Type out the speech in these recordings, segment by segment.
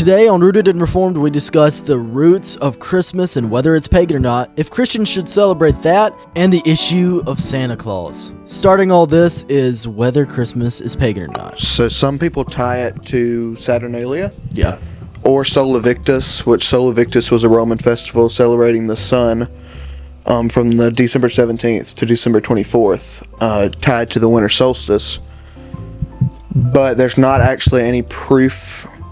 Today on Rooted and Reformed, we discuss the roots of Christmas and whether it's pagan or not, if Christians should celebrate that, and the issue of Santa Claus. Starting all this is whether Christmas is pagan or not. So some people tie it to Saturnalia. Yeah. Or Sol Invictus, which Sol Invictus was a Roman festival celebrating the sun from the December 17th to December 24th, tied to the winter solstice. But there's not actually any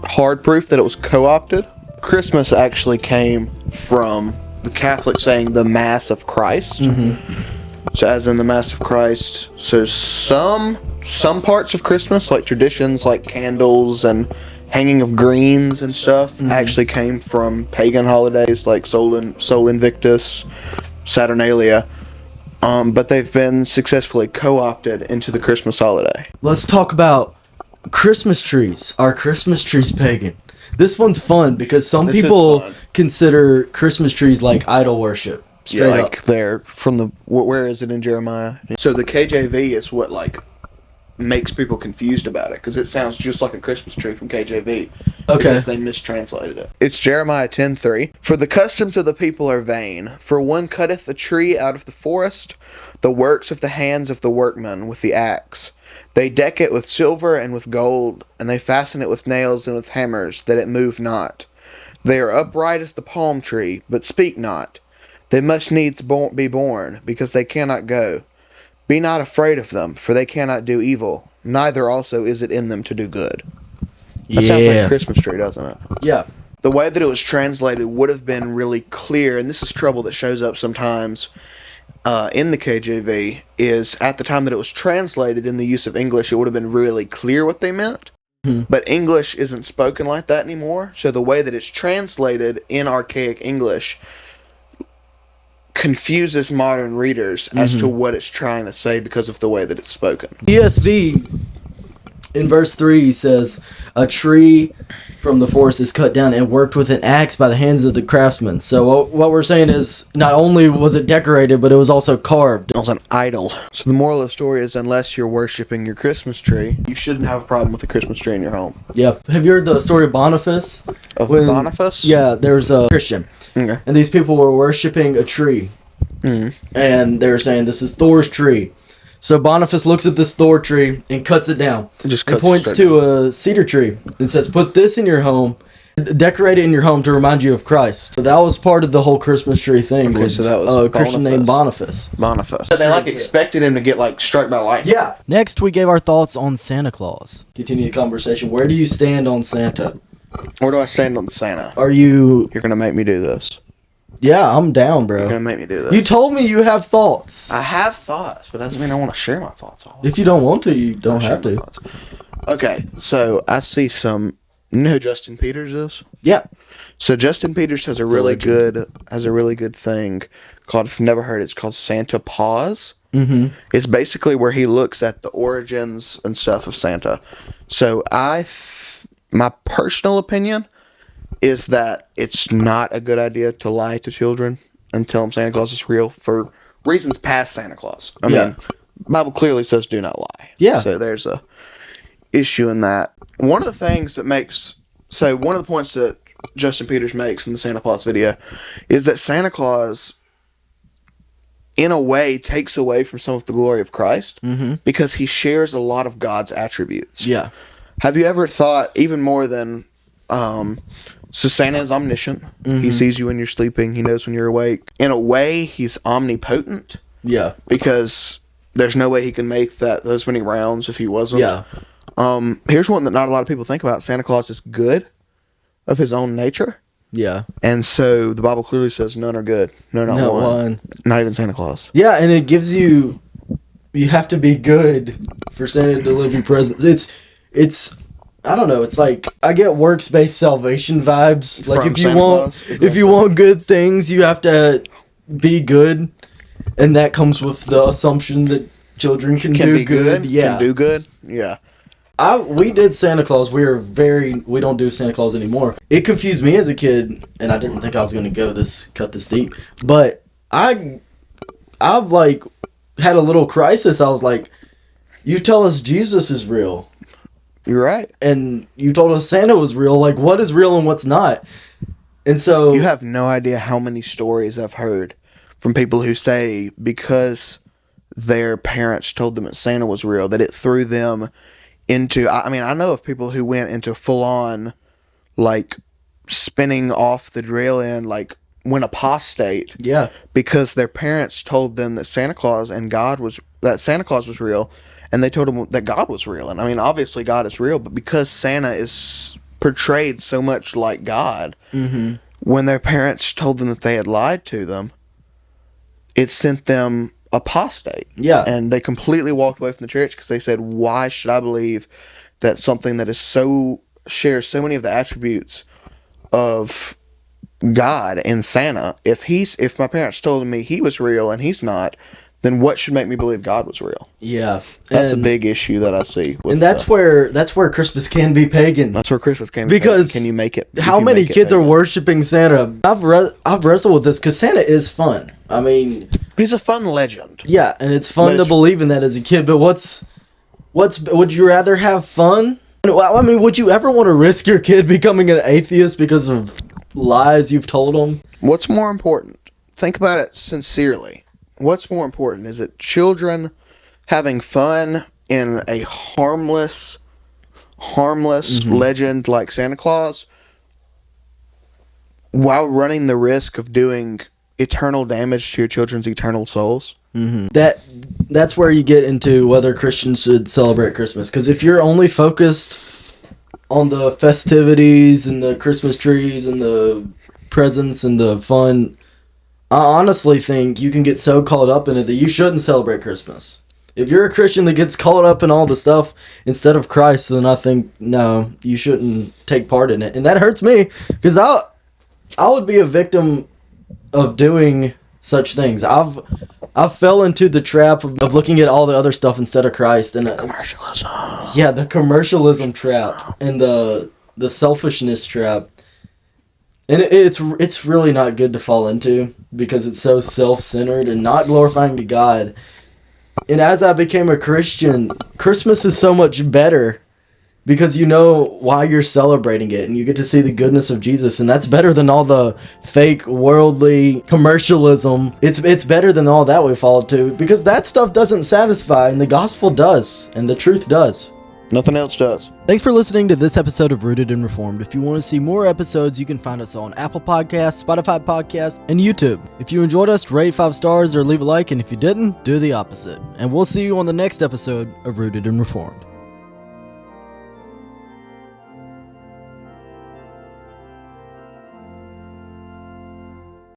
hard proof that it was co-opted. Christmas actually came from the Catholics saying the Mass of Christ. Mm-hmm. So as in the Mass of Christ. So some parts of Christmas, like traditions like candles and hanging of greens and stuff, actually came from pagan holidays like Sol Invictus, Saturnalia. But they've been successfully co-opted into the Christmas holiday. Let's talk about Christmas trees. Are Christmas trees pagan? This one's fun because some people consider Christmas trees like idol worship. Straight like up. They're from the... Where is it in Jeremiah? So the KJV is what makes people confused about it, because it sounds just like a Christmas tree from KJV. Okay. Because they mistranslated it. It's Jeremiah 10:3. For the customs of the people are vain. For one cutteth a tree out of the forest, the works of the hands of the workman with the axe. They deck it with silver and with gold, and they fasten it with nails and with hammers, that it move not. They are upright as the palm tree, but speak not. They must needs be born, because they cannot go. Be not afraid of them, for they cannot do evil, neither also is it in them to do good. That sounds like a Christmas tree, doesn't it? Yeah. The way that it was translated would have been really clear, and this is trouble that shows up sometimes in the KJV, is at the time that it was translated in the use of English, it would have been really clear what they meant. Mm-hmm. But English isn't spoken like that anymore, so the way that it's translated in archaic English confuses modern readers as to what it's trying to say because of the way that it's spoken. ESV, in verse 3, says, a tree from the forest is cut down and worked with an axe by the hands of the craftsman. So what we're saying is, not only was it decorated, but it was also carved. It was an idol. So the moral of the story is, unless you're worshiping your Christmas tree, you shouldn't have a problem with a Christmas tree in your home. Yeah. Have you heard the story of Boniface? Boniface? Yeah, there's a Christian. Okay. And these people were worshiping a tree. And they're saying, this is Thor's tree. So Boniface looks at this Thor tree and cuts it down. And points to a cedar tree and says, put this in your home, decorate it in your home to remind you of Christ. So that was part of the whole Christmas tree thing. Okay, so that was a Christian named Boniface. So they expected him to get struck by lightning. Yeah. Next, we gave our thoughts on Santa Claus. Continue the conversation. Where do you stand on Santa? Where do I stand on Santa? You're going to make me do this. Yeah, I'm down, bro. You're going to make me do this. You told me you have thoughts. I have thoughts, but that doesn't mean I want to share my thoughts. If you don't want to, you don't have to. Okay, so I see some... You know who Justin Peters is? Yeah. So Justin Peters has a really good thing called, if you've never heard it, it's called Santa Pause. Mm-hmm. It's basically where he looks at the origins and stuff of Santa. So my personal opinion is that it's not a good idea to lie to children and tell them Santa Claus is real for reasons past Santa Claus. I mean, the Bible clearly says do not lie. Yeah. So there's a issue in that. One of the points that Justin Peters makes in the Santa Claus video is that Santa Claus, in a way, takes away from some of the glory of Christ because he shares a lot of God's attributes. Yeah. Have you ever thought, even more than... So Santa is omniscient. He sees you when you're sleeping. He knows when you're awake. In a way, he's omnipotent. Yeah. Because there's no way he can make those many rounds if he wasn't. Yeah. Here's one that not a lot of people think about. Santa Claus is good of his own nature. Yeah. And so the Bible clearly says none are good. No, not one. Not even Santa Claus. Yeah, and it gives you have to be good for Santa to deliver you presents. It's I don't know. It's like I get works-based salvation vibes. Like if you want good things, you have to be good, and that comes with the assumption that children can do good. Yeah, can do good. Yeah. We did Santa Claus. We don't do Santa Claus anymore. It confused me as a kid, and I didn't think I was going to cut this deep. But I've had a little crisis. I was like, you tell us Jesus is real. You're right. And you told us Santa was real. Like, what is real and what's not? And so... You have no idea how many stories I've heard from people who say because their parents told them that Santa was real, that it threw them into... I mean, I know of people who went into full-on, like, spinning off the drill end, like, went apostate. Yeah. Because their parents told them that Santa Claus was real, and they told them that God was real. And I mean, obviously God is real, but because Santa is portrayed so much like God, when their parents told them that they had lied to them, it sent them apostate. Yeah. And they completely walked away from the church because they said, why should I believe that something that is shares so many of the attributes of God and Santa, if my parents told me he was real and he's not, then what should make me believe God was real? Yeah. That's a big issue that I see. And that's where Christmas can be pagan. That's where Christmas can be because pagan. Can you make it? How many kids are worshiping Santa? I've wrestled with this because Santa is fun. I mean, he's a fun legend. Yeah, and it's fun to believe in that as a kid. But would you rather have fun? I mean, would you ever want to risk your kid becoming an atheist because of lies you've told them? What's more important? Think about it sincerely. What's more important? Is it children having fun in a harmless legend like Santa Claus while running the risk of doing eternal damage to your children's eternal souls? That's where you get into whether Christians should celebrate Christmas. Because if you're only focused on the festivities and the Christmas trees and the presents and the fun, I honestly think you can get so caught up in it that you shouldn't celebrate Christmas. If you're a Christian that gets caught up in all the stuff instead of Christ, then I think, no, you shouldn't take part in it. And that hurts me because I would be a victim of doing such things. I've fell into the trap of looking at all the other stuff instead of Christ. And commercialism. Yeah, the commercialism trap and the selfishness trap. And it's really not good to fall into because it's so self-centered and not glorifying to God. And as I became a Christian, Christmas is so much better because you know why you're celebrating it and you get to see the goodness of Jesus, and that's better than all the fake worldly commercialism. It's better than all that we fall to because that stuff doesn't satisfy and the gospel does and the truth does. Nothing else does. Thanks for listening to this episode of Rooted and Reformed. If you want to see more episodes, you can find us on Apple Podcasts, Spotify Podcasts, and YouTube. If you enjoyed us, rate 5 stars or leave a like, and if you didn't, do the opposite. And we'll see you on the next episode of Rooted and Reformed.